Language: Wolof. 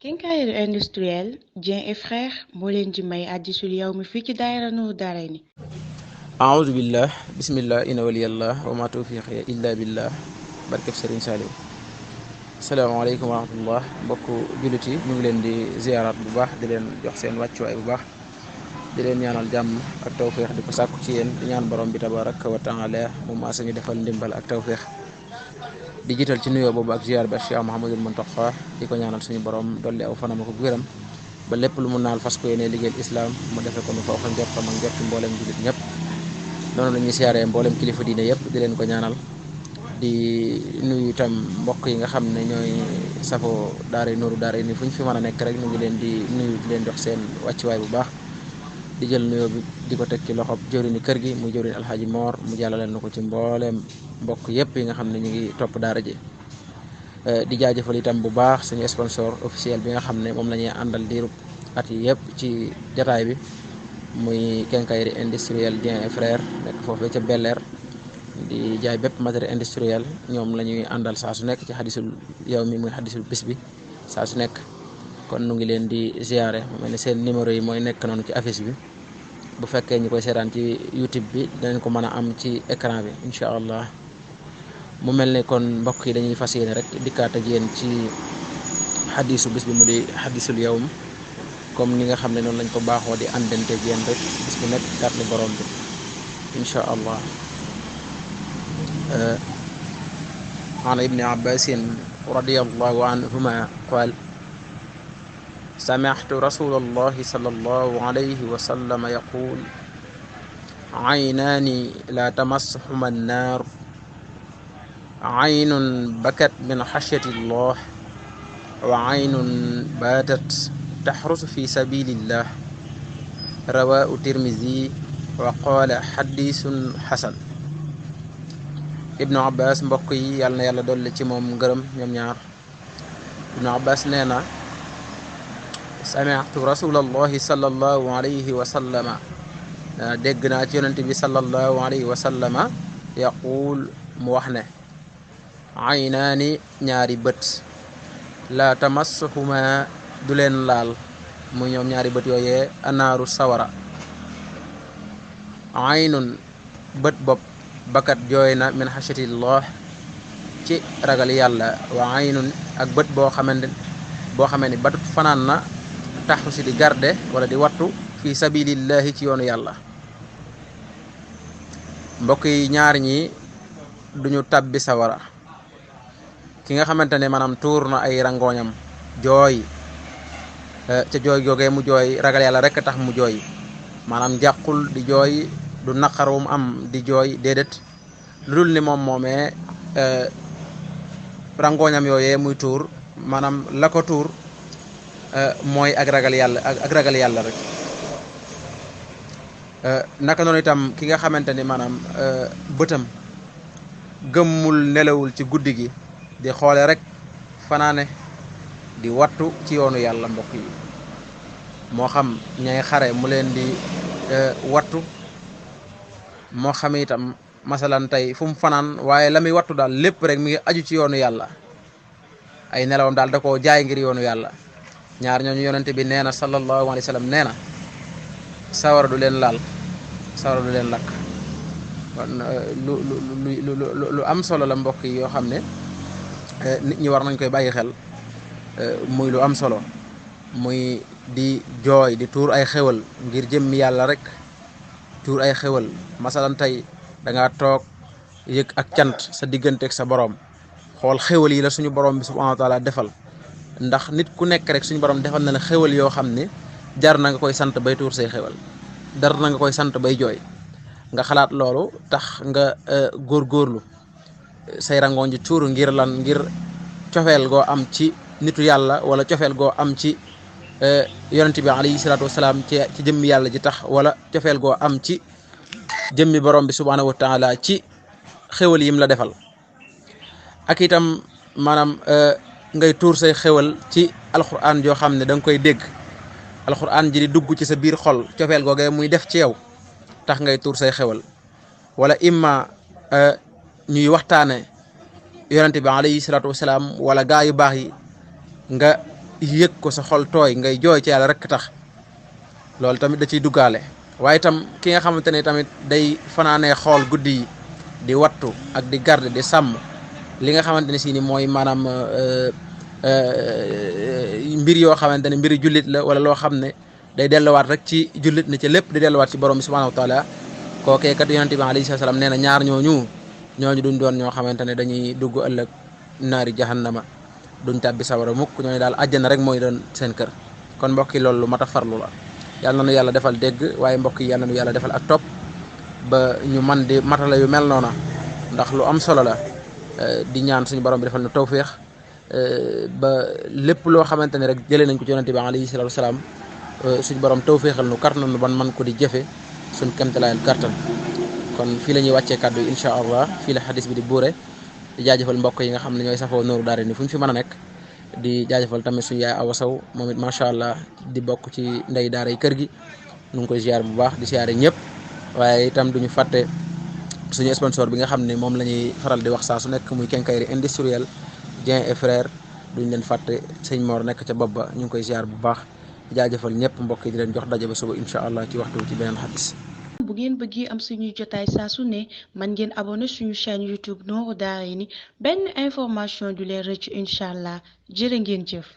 Quincaillerie industrielle Dieng et Frères moo leen di may Hadisul Yawmi fii ci daayira Nour Daarayni. aoudu billah bismillah ina waliyallah wa ma tawfiqi illa billah barkeb Serigne Saliou. asalaamaaleykum wa rahmatullah mbokku jullit yi ñu ngi leen di ziyaaraat bu baax di leen jox seen wàccuwaay bu baax di leen ñaanal jàmm ak tawféex di ko sàkku ci yéen di ñaan borom bi tabaraka wa taala mu maasa ñu defal ndimbal ak tawféex di jiital ci nuyoo boobu ak ziyaar bi ak Cheikh Mouhamadul Muntaqa di ko ñaanal suñu borom dolli aw fanam ak gërëm ba lépp lu mu naal fas ko yéene liggéeyal islam mu defe ko nu fa waxa njortam ak njorti mboolem jullit ñëpp noonu la ñuy siyaaree mboolem kilifa diine yëpp di leen ko ñaanal di nuyu itam mbokk yi nga xam ne ñooy safo daara Nuuru Daarayni fu ñu fi mën a nekk rek ñu ngi leen di nuyu di leen jox seen wàccuwaay bu baax di jël nuyoo bi di ko teg ci loxob jëwriñu kër gi muy jëwriñ Alxaaji Moor mu jàllaleel na ko ci mbooleem mbokk yëpp yi nga xam ne ñu ngi topp daara ji di jaajëfal itam bu baax suñu sponsor officiel bi nga xam ne moom la ñuy àndal diirub at yi yëpp ci jataay bi muy Quincaillerie industrielle Dieng et Frères nekk foofee ca Bel-Air di jaay bépp matériel industriel ñoom la ñuy àndal saa su nekk ci Hadisul Yawmi muy Hadisul bis bi saa su nekk kon nu ngi leen di ziare mu mel ne seen numéro yi mooy nekk noonu ci affiche bi bu fekkee ñu koy seetaan ci YouTube bi danañ ko mën a am ci écran bi incha allah mu mel ne kon mbokk yi dañuy fas yéene rek dikkaat ak yéen ci hadisu bis bi mu di Hadisul Yawm comme ni nga xam ne noonu lañ ko baaxoo di àndante ak yéen rek bis bu nekk kàttan borom bi incha allah. عن ابن عباس رضي الله عنهما قال سمعت رسول الله صلى الله عليه وسلم يقول عينان لا تمسهما النار عين بكت من خشية الله وعين باتت تحرس في سبيل الله رواه الترمذي وقال حديث حسن. Ibnu Abbas mbokk yi yàlla na yàlla dolli ci moom ngërëm ñoom ñaar Ibnu Abbas nee na sami'tu rasulallahi sallallahu alayhi wa sallama dégg naa ci yonente bi sallallahu alayhi wa sallama yaquul mu wax ne aynaani ñaari bët la tamassuhuma du leen laal mu ñoom ñaari bët yooyee anaaru sawara aynun bët bopp bakat jooy na min xashatillah ci ragal yàlla wa aynun ak bët boo xamee ni batut fanaan na taxu si di garde wala di wattu fi sabilillahi ci yoonu yàlla mbokk yi ñaar ñi duñu tabbi sawara ki nga xamante ne maanaam tuur na ay rangooñam jooy ca jooy googee mu jooy ragal yàlla rek tax mu jooy maanaam jàqul di jooy du naqar wu mu am di jooy déedéet lu dul ni moom moomee rangooñam yooyee muy tuur maanaam la ko tuur mooy ak ragal yàlla rek naka noonu itam ki nga xamante ni maanaam bëtam gëmmul nelawul ci guddi gi di xoole rek fanaane di wattu ci yoonu yàlla mbokk yi moo xam ñay xare mu leen di wattu moo xam itam masalan tey fu mu fanaan waaye la muy wattu daal lépp rek mi ngi aju ci yoonu yàlla ay nelawam daal da koo jaay ngir yoonu yàlla ñaar ñooñu yonente bi nee na sallallahu alayhi wa sallam nee na sawara du leen laal sawara du leen lakk kon lu am solo la mbokk yi yoo xam ne nit ñi war nañ koy bàyyi xel muy lu am solo muy di jooy di tuur ay xewal ngir jëmmi yàlla rek tuur ay xewal masalan tey da ngaa toog yëg ak cant sa digganteeg sa borom xool xewal yi la suñu borom bi subhanahu wa taala defal ndax nit ku nekk rek suñu borom defal na la xewal yoo xam ne jar na nga koy sant bay tuur say xewal jar na nga koy sant bay jooy nga xalaat loolu tax nga góorgóorlu say rangooñ ji tuur ngir lan ngir cofeel goo am ci nitu yàlla wala cofeel goo am ci yonente bi alayhi salaatu wasalaam ci jëmmi yàlla ji tax wala cofeel goo am ci jëmmi borom bi subhanahu wa taala ci xewal yim la defal ak itam maanaam ngay tuur say xewal ci alquran joo xam ne da nga koy dégg alquran ji di dugg ci sa biir xol cofeel googee muy def ci yow tax ngay tuur say xewal wala imma ñuy waxtaane yonente bi alayhi salaatu wasalaam wala gaa yu baax yi nga yëg ko sa xol tooy ngay jooy ci yàlla rek tax loolu tamit da ciy duggaale. waaye itam ki nga xamante ne tamit day fanaanee xool guddi yi di wattu ak di garde di sàmm li nga xamante ne si ni mooy maanaam mbir yoo xamante ne mbiri jullit la wala loo xam ne day delluwaat rek ci jullit ne ci lépp di delluwaat ci borom bi subhanahu wa taala kookee kat yonente bi alayhi salaam nee na ñaar ñooñu duñ doon ñoo xamante ne dañuy dugg ëllëg naari jahannama duñ tàbbi sawara mukk ñooñu daal àjjana rek mooy doon seen kër. kon mbokk yi loolu lu mat a farlu la. yàlla na nu yàlla defal dégg waaye mbokk yi yàlla na nu yàlla defal ak topp ba ñu man di matala yu mel noona ndax lu am solo la. di ñaan suñu borom bi defal nu tawféex ba lépp loo xamante ne rek jëlee nañ ko ci yonente bi alayhi salaatu wasalaam suñu borom tawféexal nu kàttan nu ban man ko di jëfe suñ kemtalaayal kàttan. kon fii la ñuy wàccee kàddu yi incha allah fii la xadis bi di buure di jaajëfal mbokk yi nga xam ne ñooy safoo Nooru Daarayni fu ñu fi mën a nekk di jaajëfal tamit suñu yaay Awa Sow moom it macha allah di bokk ci ndey daara yi kër gi ñu ngi koy ziar bu baax di ziare ñëpp waaye itam duñu fàtte suñu sponsor bi nga xam ne moom la ñuy faral di wax saa su nekk muy quincaillerie industrielle Dieng et frère duñ leen fàtte sëñ Mor nekk ca bopp ba ñu ngi koy ziar bu baax di jaajëfal ñëpp mbokk yi di leen jox daje ba suba incha allah ci waxtu ci beneen xadis. bu ngeen bëggee am suñuy jotaay saa su ne man ngeen abonné suñu chaîne YouTube Nooru Daarayni benn information du leen rëcc incha allah jërë ngeen jëf.